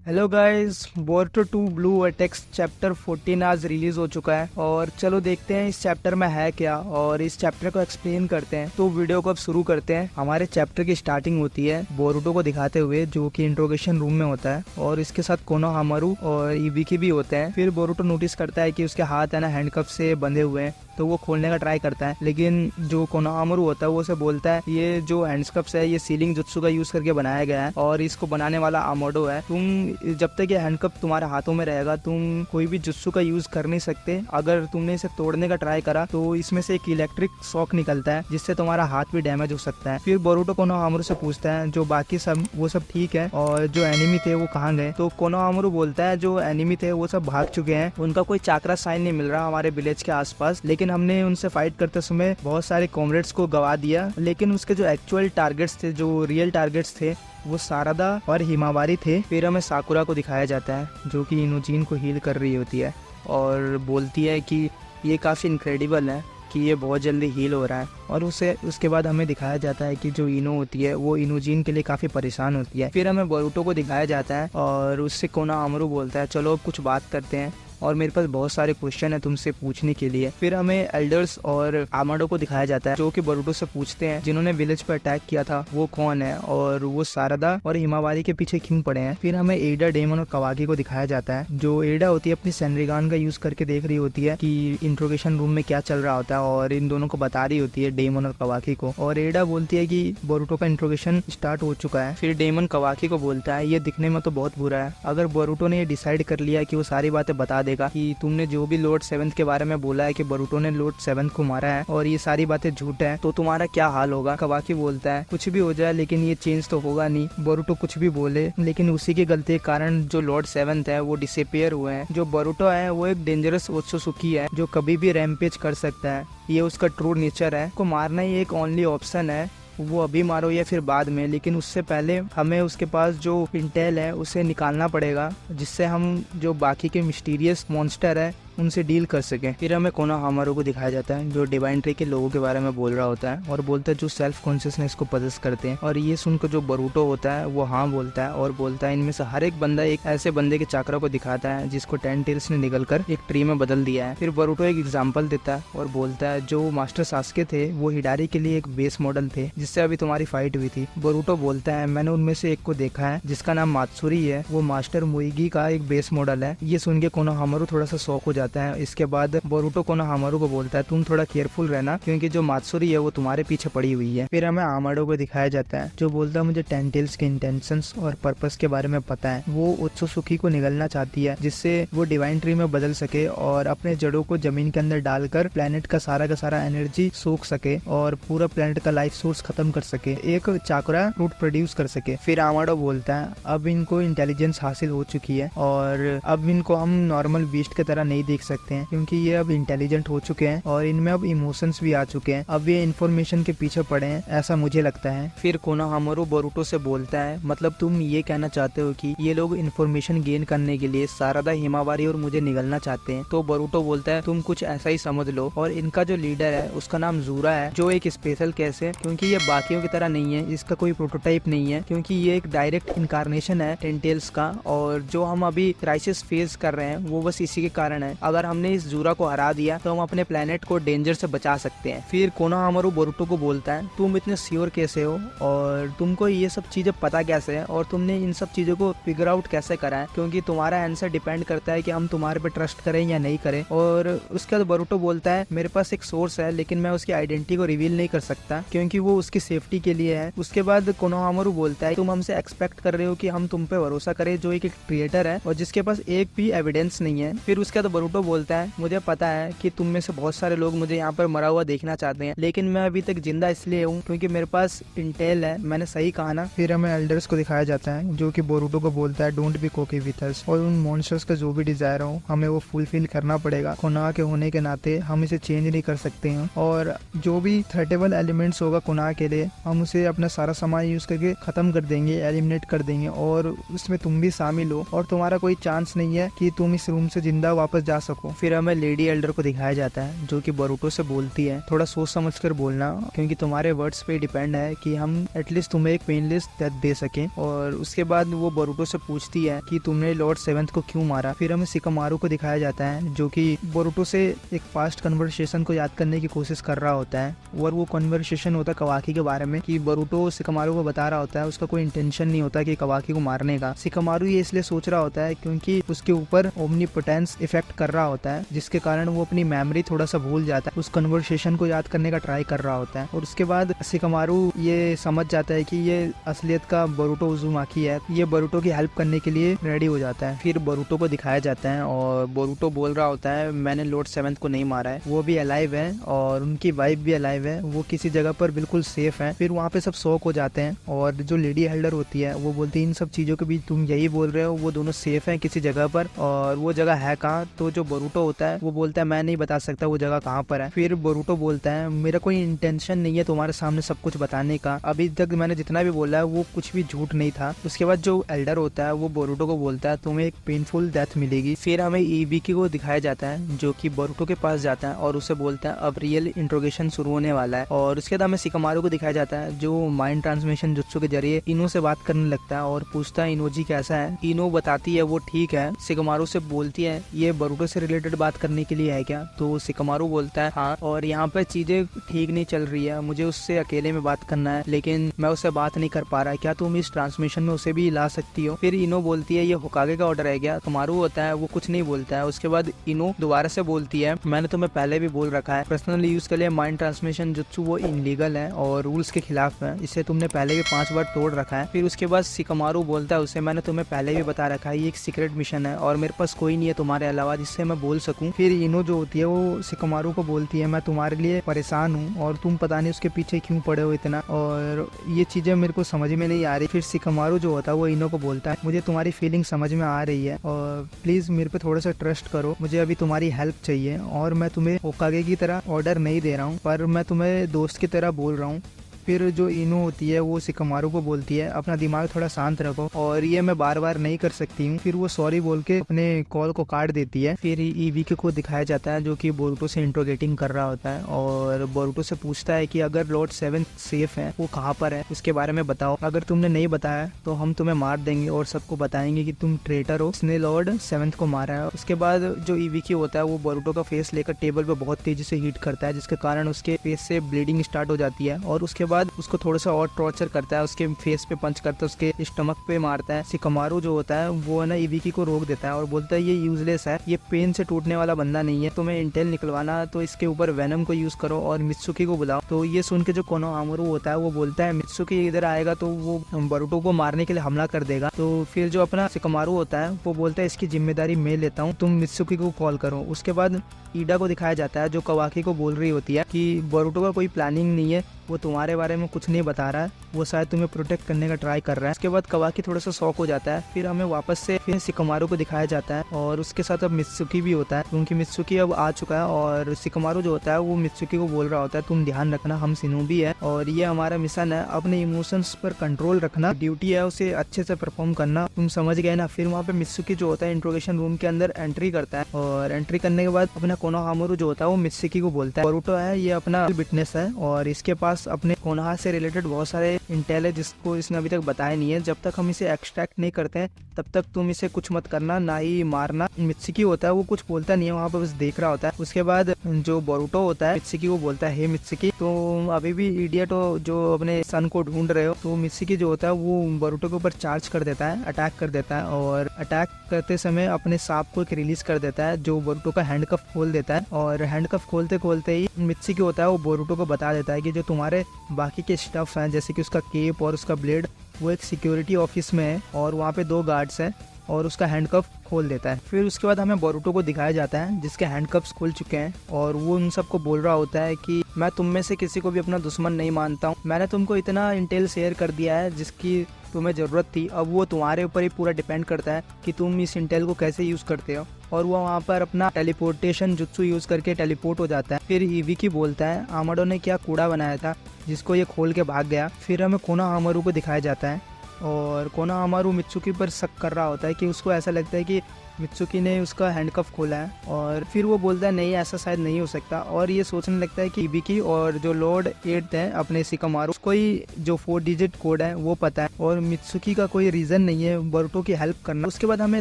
Hello guys, Boruto 2 blue attacks chapter 14 आज release हो चुका है और चलो देखते हैं इस चैप्टर में है क्या और इस चैप्टर को एक्सप्लेन करते हैं। तो वीडियो को अब शुरू करते हैं। हमारे चैप्टर की स्टार्टिंग होती है बोरुतो को दिखाते हुए जो कि इंट्रोगेशन रूम में होता है और इसके साथ कोनोहामारू और इबिकी भी होते हैं। फिर बोरुतो नोटिस करता है कि उसके हाथ है ना हैंडकफ से बंधे हुए हैं, तो वो खोलने का ट्राई करता है, लेकिन जो कोनोहामारू होता है वो उसे बोलता है ये जो हैंडकफ्स है ये सीलिंग जुत्सु का यूज करके बनाया गया है और इसको बनाने वाला आमोडो है। तुम जब तक ये हैंडकप तुम्हारे हाथों में रहेगा तुम कोई भी जुत्सु का यूज कर नहीं सकते। अगर तुमने इसे तोड़ने का ट्राई करा तो इसमें से एक इलेक्ट्रिक शॉक निकलता है जिससे तुम्हारा हाथ भी डैमेज हो सकता है। फिर बोरुतो कोनोहामारू से पूछता है जो बाकी सब वो सब ठीक है और जो एनिमी थे वो कहाँ गए। तो कोनोहामारू बोलता है जो एनिमी थे वो सब भाग चुके हैं, उनका कोई चाकरा साइन नहीं मिल रहा हमारे विलेज के आसपास, लेकिन हमने उनसे फाइट करते समय बहुत सारे कॉमरेड्स को गवा दिया। लेकिन उसके जो एक्चुअल टारगेट्स थे, जो रियल टारगेट्स थे, वो सारदा और हिमावारी थे। फिर हमें साकुरा को दिखाया जाता है जो कि इनोजीन को हील कर रही होती है और बोलती है कि ये काफ़ी इनक्रेडिबल है कि ये बहुत जल्दी हील हो रहा है। और उसके बाद हमें दिखाया जाता है कि जो इनो होती है वो इनोजीन के लिए काफ़ी परेशान होती है। फिर हमें बोरुतो को दिखाया जाता है और उससे कोनोहामारू बोलता है चलो अब कुछ बात करते हैं और मेरे पास बहुत सारे क्वेश्चन है तुमसे पूछने के लिए। फिर हमें एल्डर्स और आमाडो को दिखाया जाता है जो कि बोरुतो से पूछते हैं जिन्होंने विलेज पर अटैक किया था वो कौन है और वो सारदा और हिमावारी के पीछे क्यों पड़े हैं। फिर हमें एडा, डेमन और कवाकी को दिखाया जाता है। जो एडा होती है अपनी सेनरिगान का यूज करके देख रही होती है कि इंट्रोगेशन रूम में क्या चल रहा होता है और इन दोनों को बता रही होती है डेमन और कवाकी को। और एडा बोलती है कि बोरुतो का इंट्रोगेशन स्टार्ट हो चुका है। फिर डेमन कवाकी को बोलता है ये दिखने में तो बहुत बुरा है, अगर बोरुतो ने ये डिसाइड कर लिया कि वो सारी बातें बता देगा कि तुमने जो भी लॉर्ड 7 के बारे में बोला है कि बोरुतो ने लॉर्ड 7 को मारा है और ये सारी बातें झूठ है, तो तुम्हारा क्या हाल होगा। कवाकी बोलता है कुछ भी हो जाए लेकिन ये चेंज तो होगा नहीं। बोरुतो कुछ भी बोले लेकिन उसी की गलती के कारण जो लॉर्ड 7 है वो डिसअपियर हुए हैं। जो बोरुतो है वो एक डेंजरस ओत्सुसुकी है जो कभी भी रैम्पेज कर सकता है, ये उसका ट्रू नेचर है। को मारना ही एक ओनली ऑप्शन है, वो अभी मारो या फिर बाद में, लेकिन उससे पहले हमें उसके पास जो इंटेल है उसे निकालना पड़ेगा जिससे हम जो बाकी के मिस्टीरियस मॉन्स्टर है उनसे डील कर सकें। फिर हमें कोनोहामारू को दिखाया जाता है जो डिवाइन ट्री के लोगों के बारे में बोल रहा होता है और बोलता है जो सेल्फ कॉन्शियसनेस को पजेस करते हैं। और ये सुनकर जो बोरुतो होता है वो हाँ बोलता है और बोलता है इनमें से हर एक बंदा एक ऐसे बंदे के चाकरा को दिखाता है जिसको 10 टेल्स ने निकल कर एक ट्री में बदल दिया है। फिर बोरुतो एक एग्जाम्पल देता है और बोलता है जो मास्टर सास्के थे वो हिडारी के लिए एक बेस मॉडल थे जिससे अभी तुम्हारी फाइट हुई थी। बोरुतो बोलता है मैंने उनमें से एक को देखा है जिसका नाम मात्सुरी है, वो मास्टर मुइगी का एक बेस मॉडल है। ये सुन के कोनोहामारू थोड़ा सा शॉक हो जाता है। इसके बाद बोरुतो कोनोहामारू को बोलता है तुम थोड़ा केयरफुल रहना क्योंकि जो मात्सुरी है वो तुम्हारे पीछे पड़ी हुई है। फिर हमें आमाडो को दिखाया जाता है जो बोलता है मुझे 10 टेल्स के इंटेंशंस और पर्पस के बारे में पता है। वो ओत्सुसुकी को निगलना चाहती है जिससे वो डिवाइन ट्री में बदल सके और अपने जड़ों को जमीन के अंदर डालकर प्लेनेट का सारा एनर्जी सोख सके और पूरा प्लेनेट का लाइफ सोर्स खत्म कर सके, एक चाकरा फ्रूट प्रोड्यूस कर सके। फिर आमाडो बोलता है अब इनको इंटेलिजेंस हासिल हो चुकी है और अब इनको हम नॉर्मल बीस्ट की तरह नहीं देख सकते हैं क्योंकि ये अब इंटेलिजेंट हो चुके हैं और इनमें अब इमोशंस भी आ चुके हैं। अब ये इन्फॉर्मेशन के पीछे पड़े हैं, ऐसा मुझे लगता है। फिर कोनोहामारू बोरुतो से बोलता है मतलब तुम ये कहना चाहते हो कि ये लोग इन्फॉर्मेशन गेन करने के लिए सारदा, हिमावारी और मुझे निगलना चाहते हैं। तो बोरुतो बोलता है तुम कुछ ऐसा ही समझ लो और इनका जो लीडर है उसका नाम जूरा है जो एक स्पेशल केस है क्योंकि ये बाकियों की तरह नहीं है, इसका कोई प्रोटोटाइप नहीं है क्योंकि ये एक डायरेक्ट इनकारनेशन है 10 टेल्स का और जो हम अभी क्राइसिस फेस कर रहे हैं वो बस इसी के कारण है। अगर हमने इस जूरा को हरा दिया तो हम अपने प्लेनेट को डेंजर से बचा सकते हैं। फिर कोनोहामारू बोरुतो को बोलता है तुम इतने श्योर कैसे हो और तुमको ये सब चीजें पता कैसे है और तुमने इन सब चीजों को फिगर आउट कैसे करा है, क्योंकि तुम्हारा आंसर डिपेंड करता है कि हम तुम्हारे पे ट्रस्ट करें या नहीं करें। और उसके बाद बोरुतो बोलता है मेरे पास एक सोर्स है लेकिन मैं उसकी आइडेंटिटी को रिवील नहीं कर सकता क्योंकि वो उसकी सेफ्टी के लिए है। उसके बाद कोनोहामारू बोलता है तुम हमसे एक्सपेक्ट कर रहे हो कि हम तुम पे भरोसा करें जो एक क्रिएटर है और जिसके पास एक भी एविडेंस नहीं है। फिर उसके बाद बोरुतो बोलता है मुझे पता है कि तुम में से बहुत सारे लोग मुझे यहाँ पर मरा हुआ देखना चाहते हैं लेकिन मैं अभी तक जिंदा इसलिए हूँ क्योंकि मेरे पास इंटेल है, मैंने सही कहा ना। फिर हमें एल्डर्स को दिखाया जाता है जो कि बोरुतो को बोलता है डोंट बी कोकी विथ अस और उन मॉन्स्टर्स का जो भी डिजायर हो हमें वो फुलफिल करना पड़ेगा। कोनोहा के होने के नाते हम इसे चेंज नहीं कर सकते हैं और जो भी थ्रेटेबल एलिमेंट्स होगा कोनोहा के लिए हम उसे अपना सारा सामान यूज करके खत्म कर देंगे, एलिमिनेट कर देंगे और उसमें तुम भी शामिल हो और तुम्हारा कोई चांस नहीं है कि तुम इस रूम से जिंदा वापस जा सको। फिर हमें लेडी एल्डर को दिखाया जाता है जो कि बोरुटो से बोलती है, थोड़ा सोच समझ कर बोलना क्योंकि तुम्हारे वर्ड्स पे डिपेंड है कि हम एटलीस्ट तुम्हें एक पेनलेस डेथ दे सकें। और उसके बाद वो बोरुटो से पूछती है कि तुमने लॉर्ड सेवेंथ को क्यों मारा। फिर हमें शिकामारू को दिखाया जाता है जो कि बोरुटो से एक पास्ट कन्वर्सेशन को याद करने की कोशिश कर रहा होता है और वो कन्वर्सेशन होता है कवाकी के बारे में कि बोरुटो शिकामारू को बता रहा होता है उसका कोई इंटेंशन नहीं होता कि कवाकी को मारने का। शिकामारू ये इसलिए सोच रहा होता है क्योंकि उसके ऊपर ओमनीपोटेंस इफेक्ट कर रहा होता है जिसके कारण वो अपनी मेमोरी थोड़ा सा भूल जाता है, उस कन्वर्सेशन को याद करने का ट्राई कर रहा होता है। और उसके बाद शिकामारू ये समझ जाता है कि ये असलियत का बोरुटो उजुमाकी है, ये बोरुटो की हेल्प करने के लिए रेडी हो जाता है। फिर बोरुटो को दिखाया जाता है और बोरुटो बोल रहा होता है मैंने लॉर्ड सेवेंथ को नहीं मारा है, वो भी अलाइव है और उनकी वाइफ भी अलाइव है, वो किसी जगह पर बिल्कुल सेफ है। फिर वहाँ पे सब शॉक हो जाते हैं और जो लेडी एल्डर होती है वो बोलती है इन सब चीजों के बीच तुम यही बोल रहे हो, वो दोनों सेफ है किसी जगह पर और वो जगह है कहाँ। तो जो बोरुटो होता है वो बोलता है मैं नहीं बता सकता वो जगह कहाँ पर है। फिर बोरुटो बोलता है मेरा कोई इंटेंशन नहीं है तुम्हारे सामने सब कुछ बताने का, अभी तक मैंने जितना भी बोला है वो कुछ भी झूठ नहीं था। उसके बाद जो एल्डर होता है वो बोरुटो को बोलता है तुम्हें एक पेनफुल डेथ मिलेगी। फिर हमें ईबीकी को दिखाया जाता है जो कि बोरुटो के पास जाता है और उसे बोलता है अब रियल इंट्रोगेशन शुरू होने वाला है। और उसके बाद हमें शिकामारू को दिखाया जाता है जो माइंड ट्रांसमिशन जुत्सु के जरिए इनो से बात करने लगता है और पूछता है इनोजी कैसा है। इनो बताती है वो ठीक है। शिकामारू से बोलती है ये बोरुटो से रिलेटेड बात करने के लिए है क्या। तो शिकामारू बोलता है हाँ, और यहाँ पे चीजें ठीक नहीं चल रही है, मुझे उससे अकेले में बात करना है लेकिन मैं उससे बात नहीं कर पा रहा, क्या तुम इस ट्रांसमिशन में उसे भी ला सकती हो। फिर इनो बोलती है ये होकागे का ऑर्डर है क्या। शिकामारू होता है वो कुछ नहीं बोलता है। उसके बाद इनो दोबारा से बोलती है मैंने तुम्हें पहले भी बोल रखा है पर्सनल यूज के लिए माइंड ट्रांसमिशन जुत्सु वो इनलीगल है और रूल्स के खिलाफ है, इसे तुमने पहले भी 5 बार तोड़ रखा है। फिर उसके बाद शिकामारू बोलता है उसे मैंने तुम्हें पहले भी बता रखा है ये एक सीक्रेट मिशन है और मेरे पास कोई नहीं है तुम्हारे अलावा जिससे मैं बोल सकूं। फिर इनो जो होती है वो शिकामारू को बोलती है मैं तुम्हारे लिए परेशान हूँ और तुम पता नहीं उसके पीछे क्यों पड़े हो इतना, और ये चीजें मेरे को समझ में नहीं आ रही। फिर शिकामारू जो होता है वो इनो को बोलता है मुझे तुम्हारी फीलिंग समझ में आ रही है और प्लीज मेरे पे थोड़ा सा ट्रस्ट करो, मुझे अभी तुम्हारी हेल्प चाहिए और मैं तुम्हें होकागे की तरह ऑर्डर नहीं दे रहा हूँ पर मैं तुम्हें दोस्त की तरह बोल रहा हूँ। फिर जो इनो होती है वो शिकामारू को बोलती है अपना दिमाग थोड़ा शांत रखो और ये मैं बार बार नहीं कर सकती हूँ। फिर वो सॉरी बोल के अपने कॉल को काट देती है। फिर ईवीके को दिखाया जाता है जो कि बोरुटो से इंट्रोगेटिंग कर रहा होता है और बोरुटो से पूछता है कि अगर लॉर्ड सेवेंथ सेफ है वो कहाँ पर है उसके बारे में बताओ, अगर तुमने नहीं बताया तो हम तुम्हें मार देंगे और सबको बताएंगे कि तुम ट्रेटर हो, इसने लॉर्ड सेवेंथ को मारा है। उसके बाद जो ईवीके होता है वो बोरुटो का फेस लेकर टेबल पे बहुत तेजी से हीट करता है जिसके कारण उसके फेस से ब्लीडिंग स्टार्ट हो जाती है और उसके बाद उसको थोड़ा सा और टॉर्चर करता है, उसके फेस पे पंच करता है, उसके स्टमक पे मारता है। शिकामारू जो होता है वो है ना ईवीकी को रोक देता है और बोलता है ये यूजलेस है, ये पेन से टूटने वाला बंदा नहीं है, तुम्हें इंटेल निकलवाना तो इसके ऊपर वेनम को यूज करो और मित्सुकी को बुलाओ। तो ये सुन के जो कोनोहामारू होता है वो बोलता है मित्सुकी इधर आएगा तो वो बोरुटो को मारने के लिए हमला कर देगा। तो फिर जो अपना शिकामारू होता है वो बोलता है इसकी जिम्मेदारी मैं लेता हूँ, तुम मित्सुकी को कॉल करो। उसके बाद ईडा को दिखाया जाता है जो कवाकी को बोल रही होती है कि बोरुटो का कोई प्लानिंग नहीं है, वो तुम्हारे बारे में कुछ नहीं बता रहा है, वो शायद तुम्हें प्रोटेक्ट करने का ट्राई कर रहा है। उसके बाद कवाकी थोड़ा सा शॉक हो जाता है। फिर हमें वापस से फिर शिकामारू को दिखाया जाता है और उसके साथ अब मित्सुकी भी होता है क्योंकि मित्सुकी अब आ चुका है और शिकामारू जो होता है वो मित्सुकी को बोल रहा होता है तुम ध्यान रखना, हम शिनोबी है और ये हमारा मिशन है, अपने इमोशंस पर कंट्रोल रखना, ड्यूटी है उसे अच्छे से परफॉर्म करना, तुम समझ गए ना। फिर वहाँ पे मित्सुकी जो होता है इंट्रोगेशन रूम के अंदर एंट्री करता है और एंट्री करने के बाद अपना कोनोहामारू जो होता है वो मित्सुकी को बोलता है बोरुटो है ये अपना विटनेस है और इसके पास अपने कोनोहा से रिलेटेड बहुत सारे इंटेल है जिसको इसने अभी तक बताया नहीं है, जब तक हम इसे एक्सट्रैक्ट नहीं करते हैं तब तक तुम इसे कुछ मत करना, ना ही मारना। मित्सुकी होता है वो कुछ बोलता नहीं है, वहाँ पे बस देख रहा होता है। उसके बाद जो बोरुटो होता है मित्सुकी को बोलता है हे मित्सुकी, तो अभी भी इडियट जो अपने सन को ढूंढ रहे हो। तो मित्सुकी जो होता है वो बोरुटो के ऊपर चार्ज कर देता है, अटैक कर देता है और अटैक करते समय अपने सांप को एक रिलीज कर देता है जो बोरुटो का हैंडकफ खोल देता है और हैंडकफ खोलते खोलते ही मित्सुकी होता है वो बोरुटो को बता देता है कि जो तुम्हारे बाकी के स्टफ हैं जैसे कि उसका केप और उसका ब्लेड वो एक सिक्योरिटी ऑफिस में है और वहाँ पे 2 गार्ड्स हैं और उसका हैंडकफ खोल देता है। फिर उसके बाद हमें बोरुटो को दिखाया जाता है जिसके हैंडकफ्स खुल चुके हैं और वो उन सबको बोल रहा होता है कि मैं तुम में से किसी को भी अपना दुश्मन नहीं मानता हूँ, मैंने तुमको इतना इंटेल शेयर कर दिया है जिसकी तुम्हें ज़रूरत थी, अब वो तुम्हारे ऊपर ही पूरा डिपेंड करता है कि तुम इस इंटेल को कैसे यूज़ करते हो। और वो वहाँ पर अपना टेलीपोर्टेशन जुत्सु यूज़ करके टेलीपोर्ट हो जाता है। फिर ईवीकी बोलता है आमाडो ने क्या कूड़ा बनाया था जिसको ये खोल के भाग गया। फिर हमें कोनोहामारू को दिखाया जाता है और कोनोहामारू मित्सुकी पर शक कर रहा होता है कि उसको ऐसा लगता है कि मित्सुकी ने उसका हैंडकफ खोला है। और फिर वो बोलता है नहीं, ऐसा शायद नहीं हो सकता, और ये सोचने लगता है कि इबिकी और जो लॉर्ड 8 है अपने शिकामारू, उसको ही जो 4 डिजिट कोड है वो पता है और मित्सुकी का कोई रीज़न नहीं है बोरुतो की हेल्प करना। उसके बाद हमें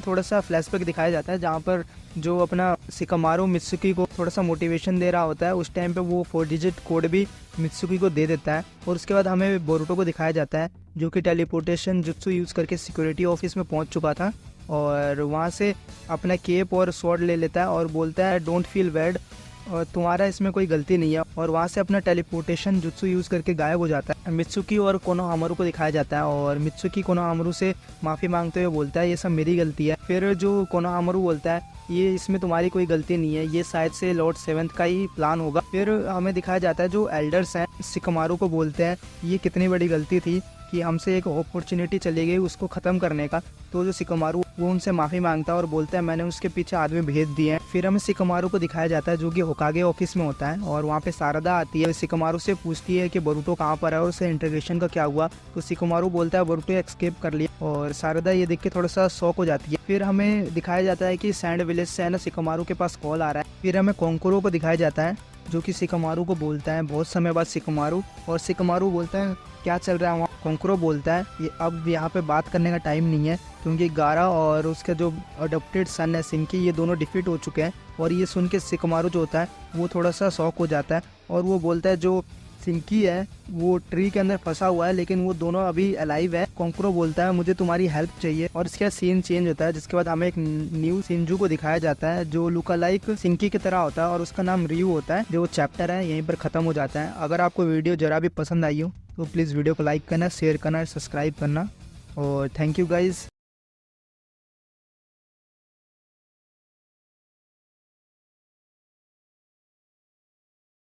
थोड़ा सा फ्लैशबैक दिखाया जाता है जहाँ पर जो अपना शिकामारू मित्सुकी को थोड़ा सा मोटिवेशन दे रहा होता है। उस टाइम पे वो 4 डिजिट कोड भी मित्सुकी को दे देता है। और उसके बाद हमें बोरुतो को दिखाया जाता है जो कि टेलीपोर्टेशन जुत्सु यूज़ करके सिक्योरिटी ऑफिस में पहुंच चुका था और वहां से अपना केप और स्वॉर्ड ले लेता है और बोलता है डोंट फील बैड, और तुम्हारा इसमें कोई गलती नहीं है, और वहाँ से अपना टेलीपोर्टेशन जुत्सु यूज़ करके गायब हो जाता है। मित्सुकी और कोनोहामारू को दिखाया जाता है और मित्सुकी कोनोहामारू से माफ़ी मांगते हुए बोलता है ये सब मेरी गलती है। फिर जो कोनोहामारू बोलता है ये इसमें तुम्हारी कोई गलती नहीं है, ये शायद से लॉर्ड 7 का ही प्लान होगा। फिर हमें दिखाया जाता है जो एल्डर्स हैं शिकामारू को बोलते हैं ये कितनी बड़ी गलती थी कि हमसे एक अपॉर्चुनिटी चली गई उसको ख़त्म करने का। तो जो शिकामारू वो उनसे माफ़ी मांगता है और बोलता है मैंने उसके पीछे आदमी भेज दिए हैं। फिर हमें शिकामारू को दिखाया जाता है जो कि होकागे ऑफिस में होता है और वहाँ पे सारदा आती है। शिकामारू से पूछती है कि बोरुतो कहाँ पर है और उसे इंटरोगेशन का क्या हुआ। तो शिकामारू बोलता है बोरुतो एस्केप कर लिया और सारदा ये देख के थोड़ा सा शॉक हो जाती है। फिर हमें दिखाया जाता है कि सैंड विलेज से है ना शिकामारू के पास कॉल आ रहा है। फिर हमें कोंकोरो को दिखाया जाता है जो कि शिकामारू को बोलता है बहुत समय बाद शिकामारू, और शिकामारू बोलता है क्या चल रहा है वहाँ। कोंकोरो बोलता है ये अब यहाँ पे बात करने का टाइम नहीं है क्योंकि गारा और उसका जो अडॉप्टेड सन है सिंकी ये दोनों डिफीट हो चुके हैं। और ये सुन के शिकामारू जो होता है वो थोड़ा सा शॉक हो जाता है और वो बोलता है जो सिंकी है वो ट्री के अंदर फंसा हुआ है लेकिन वो दोनों अभी अलाइव है। कोंकोरो बोलता है मुझे तुम्हारी हेल्प चाहिए, और इसका सीन चेंज होता है जिसके बाद हमें एक न्यू सिंजू को दिखाया जाता है जो लुका लाइक सिंकी की तरह होता है और उसका नाम रियू होता है। जो चैप्टर है यहीं पर खत्म हो जाता है। अगर आपको वीडियो जरा भी पसंद आई हो तो प्लीज़ वीडियो को लाइक करना, शेयर करना, सब्सक्राइब करना, और थैंक यू गाइज।